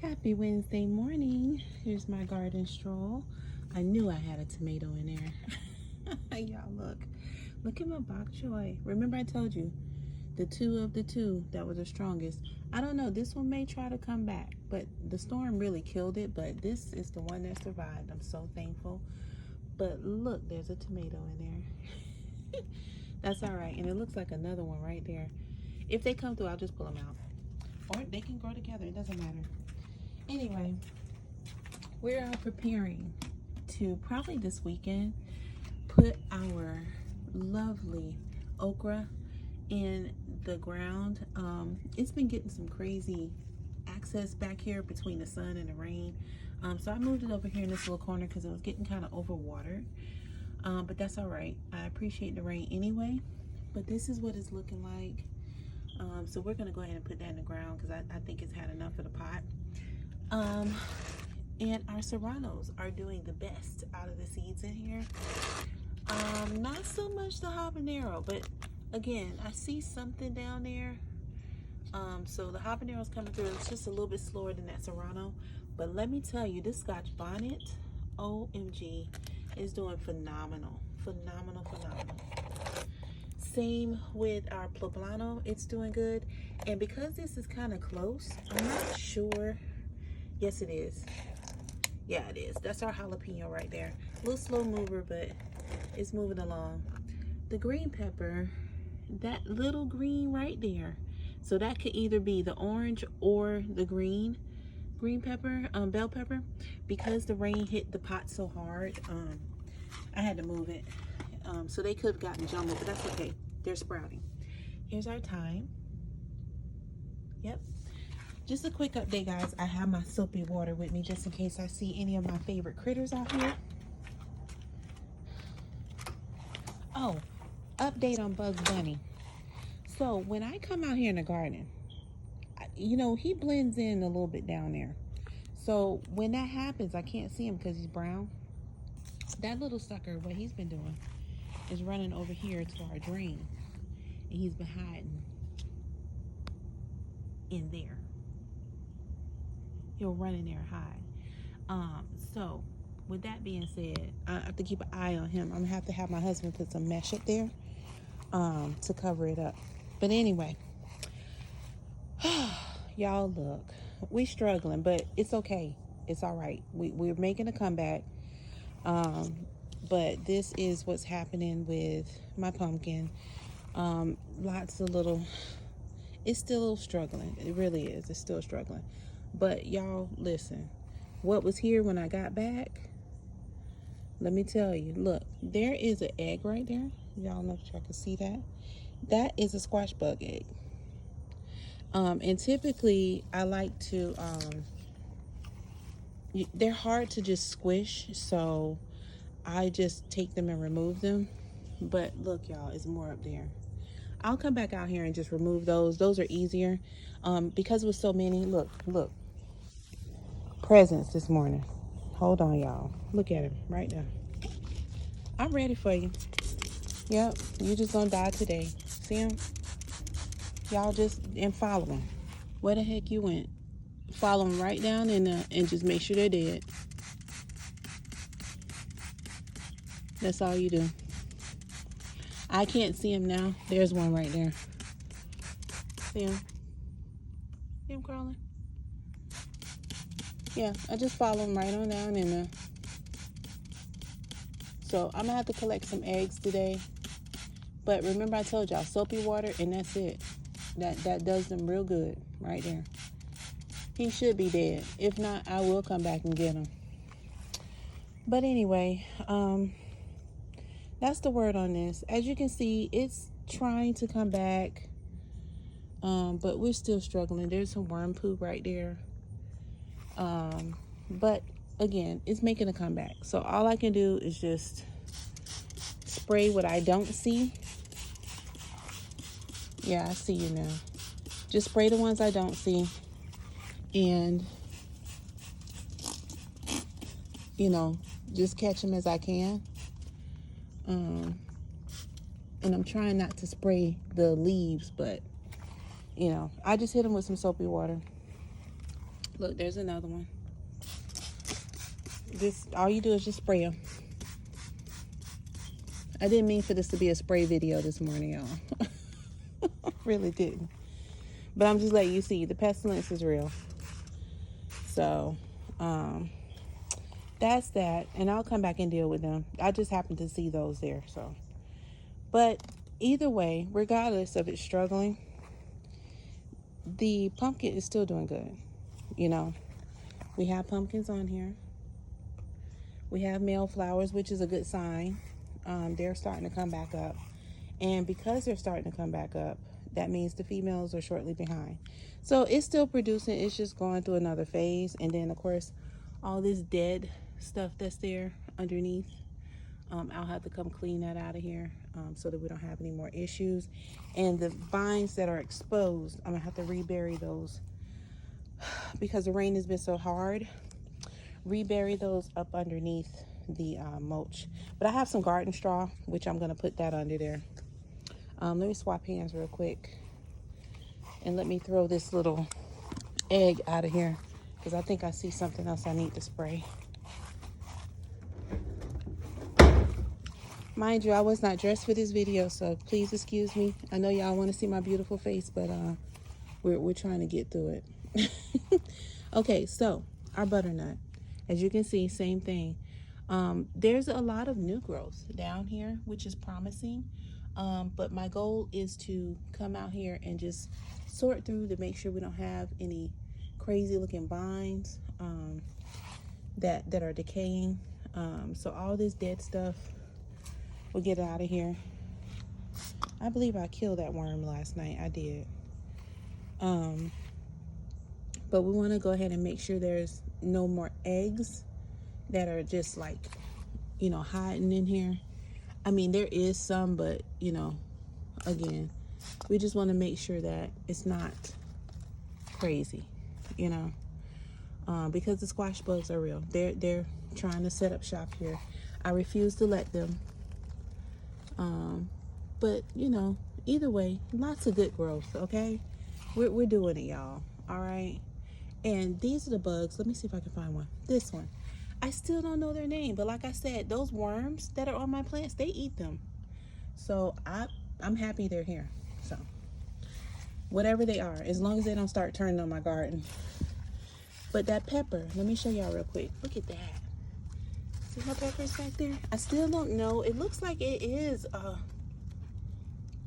Happy Wednesday morning. Here's my garden stroll. I knew I had a tomato in there. Y'all look at my bok choy. Remember I told you the two of the two that were the strongest. I don't know, this one may try to come back, but the storm really killed it. But this is the one that survived. I'm so thankful. But look, there's a tomato in there. That's all right. And it looks like another one right there. If they come through, I'll just pull them out, or they can grow together. It doesn't matter. Anyway, we're preparing to probably this weekend put our lovely okra in the ground. It's been getting some crazy access back here between the sun and the rain. So I moved it over here in this little corner because it was getting kind of overwatered. But that's all right. I appreciate the rain anyway. But this is what it's looking like. So we're gonna go ahead and put that in the ground because I think it's had enough of the pot. And our serranos are doing the best out of the seeds in here. Not so much the habanero, but again, I see something down there. So the habanero's coming through. It's just a little bit slower than that serrano. But let me tell you, this Scotch bonnet, OMG, is doing phenomenal. Phenomenal. Same with our poblano, it's doing good. And because this is kind of close, I'm not sure. Yes, it is. Yeah, it is. That's our jalapeno right there. A little slow mover, but it's moving along. The green pepper, that little green right there. So that could either be the orange or the green pepper, bell pepper. Because the rain hit the pot so hard, I had to move it. So they could have gotten jumbled, but that's okay. They're sprouting. Here's our thyme. Yep. Just a quick update, guys. I have my soapy water with me just in case I see any of my favorite critters out here. Oh, update on Bugs Bunny. So when I come out here in the garden, you know, he blends in a little bit down there. So when that happens, I can't see him because he's brown. That little sucker, what he's been doing is running over here to our drain. And he's been hiding in there. He'll run in there and hide. So with that being said, I have to keep an eye on him. I'm gonna have to have my husband put some mesh up there to cover it up. But anyway, y'all look, we struggling, but it's okay. It's all right. We're making a comeback. But this is what's happening with my pumpkin. Lots of little, it's still struggling. It really is. It's still struggling. But y'all, listen, what was here when I got back, let me tell you, look, there is an egg right there. Y'all know if y'all can see that. That is a squash bug egg. And typically I like to, they're hard to just squish, so I just take them and remove them. But look, y'all, it's more up there. I'll come back out here and just remove those. Those are easier. Because with so many, look. Presents this morning. Hold on, y'all. Look at him right now. I'm ready for you. Yep, you just gonna die today. See him? Y'all just, and follow him. Where the heck you went? Follow them right down in there and just make sure they're dead. That's all you do. I can't see him now. There's one right there. See him? See him crawling? Yeah, I just follow him right on down in there. So I'm gonna have to collect some eggs today. But remember I told y'all, soapy water, and that's it. That does them real good right there. He should be dead. If not, I will come back and get him. But anyway, that's the word on this. As you can see, it's trying to come back, but we're still struggling. There's some worm poop right there. But again, it's making a comeback. So all I can do is just spray what I don't see. Yeah, I see you now. Just spray the ones I don't see. And, you know, just catch them as I can. And I'm trying not to spray the leaves, but, you know, I just hit them with some soapy water. Look, there's another one. This, all you do is just spray them. I didn't mean for this to be a spray video this morning, y'all. Really didn't. But I'm just letting you see the pestilence is real. So, that's that. And I'll come back and deal with them. I just happened to see those there. So, but either way, regardless of it struggling, the pumpkin is still doing good. You know, we have pumpkins on here. We have male flowers, which is a good sign. They're starting to come back up. And because they're starting to come back up, that means the females are shortly behind. So it's still producing. It's just going through another phase. And then, of course, all this dead stuff that's there underneath, I'll have to come clean that out of here so that we don't have any more issues. And the vines that are exposed, I'm going to have to rebury those because the rain has been so hard. Rebury those up underneath the mulch. But I have some garden straw, which I'm going to put that under there. Let me swap hands real quick. And let me throw this little egg out of here because I think I see something else I need to spray. Mind you, I was not dressed for this video, so please excuse me. I know y'all want to see my beautiful face, but we're trying to get through it. Okay, so our butternut. As you can see, same thing. There's a lot of new growth down here, which is promising. But my goal is to come out here and just sort through to make sure we don't have any crazy looking vines that are decaying. So all this dead stuff, we'll get it out of here. I believe I killed that worm last night. I did. But we want to go ahead and make sure there's no more eggs that are just like, you know, hiding in here. I mean, there is some, but, you know, again, we just want to make sure that it's not crazy, you know, because the squash bugs are real. They're trying to set up shop here. I refuse to let them. But, you know, either way, lots of good growth, okay? We're doing it, y'all, all right? And these are the bugs. Let me see if I can find one. This one. I still don't know their name, but like I said, those worms that are on my plants, they eat them. So I'm happy they're here. So whatever they are, as long as they don't start turning on my garden. But that pepper, let me show y'all real quick. Look at that. See my peppers back there? I still don't know. It looks like it is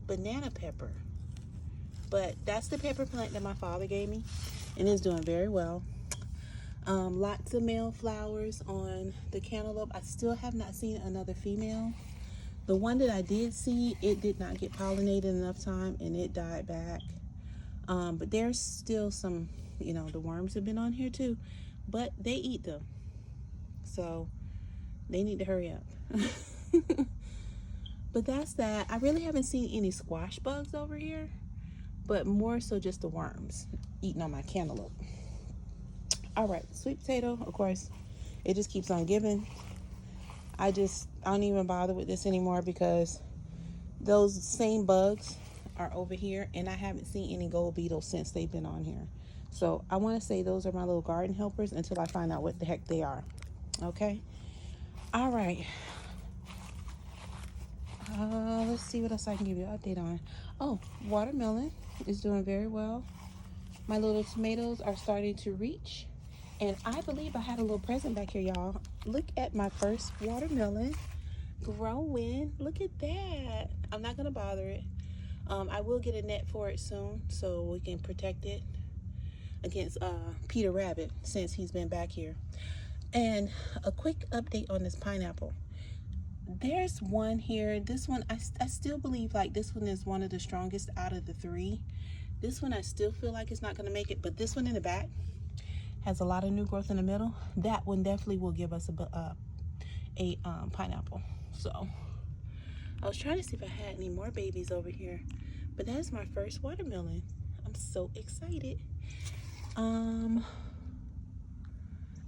banana pepper. But that's the pepper plant that my father gave me, and it's doing very well. Lots of male flowers on the cantaloupe. I still have not seen another female. The one that I did see, it did not get pollinated enough time and it died back. But there's still some, you know, the worms have been on here too, but they eat them. So they need to hurry up. But that's that. I really haven't seen any squash bugs over here, but more so just the worms eating on my cantaloupe. All right, sweet potato, of course, it just keeps on giving. I don't even bother with this anymore because those same bugs are over here, and I haven't seen any gold beetles since they've been on here. So I want to say those are my little garden helpers until I find out what the heck they are. Okay? All right. Let's see what else I can give you an update on. Oh, watermelon is doing very well. My little tomatoes are starting to reach. And I believe I had a little present back here, y'all. Look at my first watermelon growing. Look at that. I'm not going to bother it. I will get a net for it soon so we can protect it against Peter Rabbit since he's been back here. And a quick update on this pineapple. There's one here. This one, I still believe like this one is one of the strongest out of the three. This one I still feel like it's not going to make it, but this one in the back has a lot of new growth in the middle. That one definitely will give us a pineapple. So I was trying to see if I had any more babies over here, but that's my first watermelon. I'm so excited. I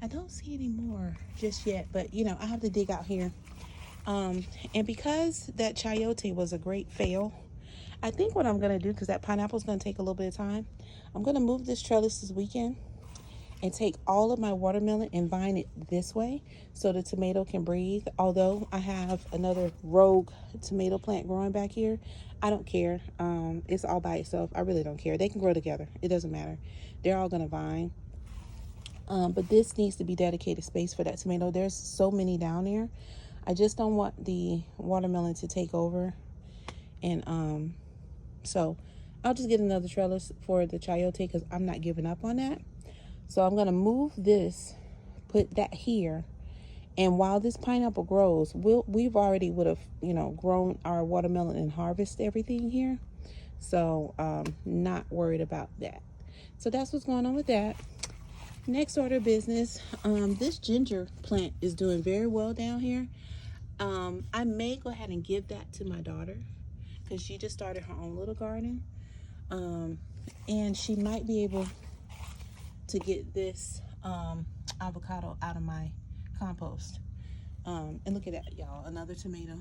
don't see any more just yet, but you know, I have to dig out here. And because that chayote was a great fail, I think what I'm gonna do, because that pineapple is gonna take a little bit of time, I'm gonna move this trellis this weekend and take all of my watermelon and vine it this way so the tomato can breathe. Although I have another rogue tomato plant growing back here, I don't care. It's all by itself. I really don't care. They can grow together. It doesn't matter. They're all gonna vine. But this needs to be dedicated space for that tomato. There's so many down there. I just don't want the watermelon to take over. And so I'll just get another trellis for the chayote because I'm not giving up on that. So I'm going to move this, put that here. And while this pineapple grows, we've already would have, grown our watermelon and harvest everything here. So not worried about that. So that's what's going on with that. Next order of business, this ginger plant is doing very well down here. I may go ahead and give that to my daughter because she just started her own little garden. And she might be able to get this avocado out of my compost. And look at that, y'all, another tomato.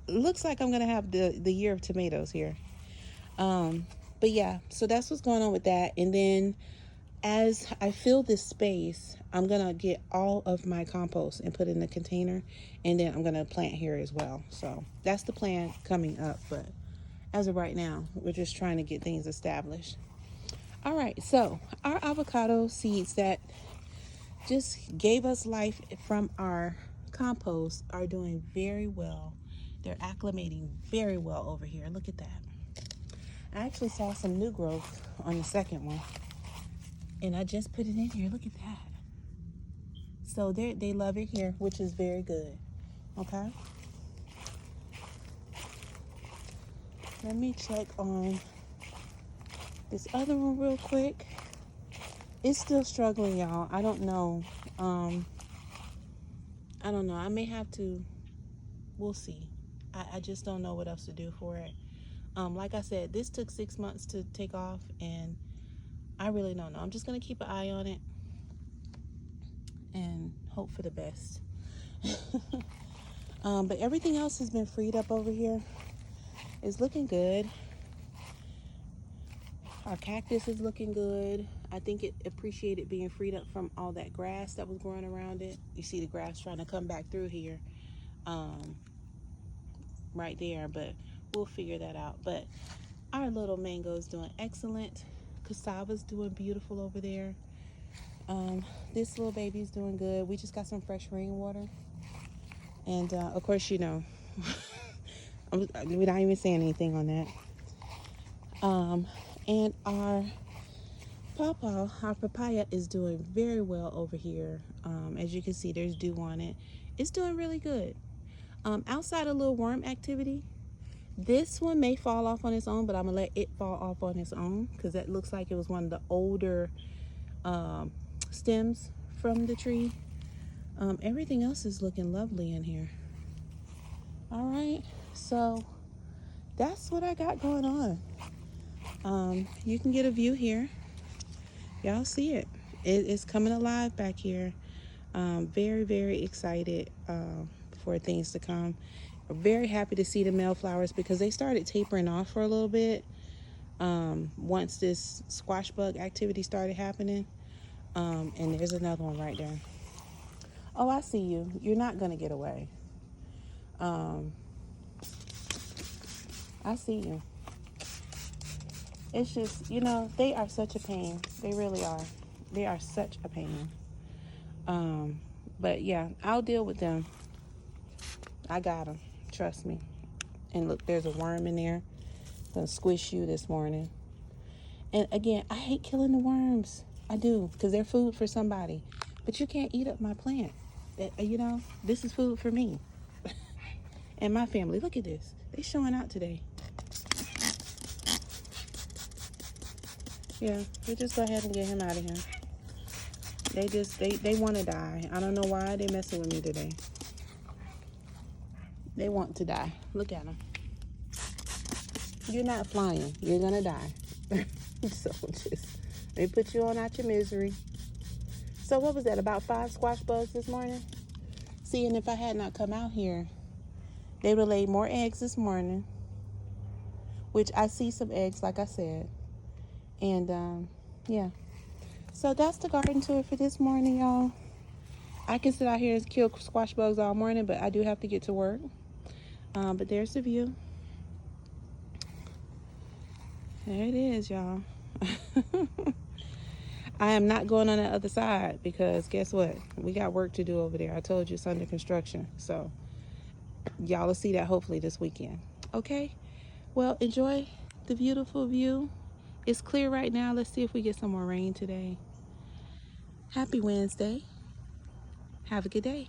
Looks like I'm gonna have the year of tomatoes here. But yeah, so that's what's going on with that. And then as I fill this space, I'm gonna get all of my compost and put it in a container, and then I'm gonna plant here as well. So that's the plan coming up, but as of right now, we're just trying to get things established. All right, so our avocado seeds that just gave us life from our compost are doing very well. They're acclimating very well over here. Look at that. I actually saw some new growth on the second one, and I just put it in here. Look at that. So they love it here, which is very good. Okay. Let me check on this other one real quick. It's still struggling, y'all. I don't know. I don't know. I may have to. We'll see. I just don't know what else to do for it. Like I said, this took 6 months to take off, and I really don't know. I'm just gonna keep an eye on it and hope for the best. But everything else has been freed up over here. It's looking good. Our cactus is looking good. I think it appreciated being freed up from all that grass that was growing around it. You see the grass trying to come back through here, right there, but we'll figure that out. But our little mango is doing excellent. Cassava's doing beautiful over there. This little baby's doing good. We just got some fresh rainwater. And of course, we're not even saying anything on that. And our pawpaw, our papaya, is doing very well over here. As you can see, there's dew on it. It's doing really good. Outside of little worm activity, this one may fall off on its own, but I'm gonna let it fall off on its own because that looks like it was one of the older stems from the tree. Everything else is looking lovely in here. All right, so that's what I got going on. You can get a view here. Y'all see it. It's coming alive back here. Very, very excited for things to come. Very happy to see the male flowers because they started tapering off for a little bit once this squash bug activity started happening. And there's another one right there. Oh, I see you. You're not going to get away. I see you. It's just, they are such a pain. They really are. They are such a pain. But yeah, I'll deal with them. I got them. Trust me. And look, there's a worm in there. Gonna squish you this morning. And again, I hate killing the worms. I do, because they're food for somebody. But you can't eat up my plant. This is food for me and my family. Look at this. They showing out today. Yeah, we'll just go ahead and get him out of here. They want to die. I don't know why they messing with me today. They want to die. Look at them. You're not flying. You're gonna die. So just let me put you on out your misery. So what was that? About 5 squash bugs this morning? See, and if I had not come out here, they would have laid more eggs this morning. Which I see some eggs, like I said. And yeah. So that's the garden tour for this morning, y'all. I can sit out here and kill squash bugs all morning, but I do have to get to work. But there's the view. There it is, y'all. I am not going on the other side because guess what? We got work to do over there. I told you it's under construction. So y'all will see that hopefully this weekend. Okay? Well, enjoy the beautiful view. It's clear right now. Let's see if we get some more rain today. Happy Wednesday. Have a good day.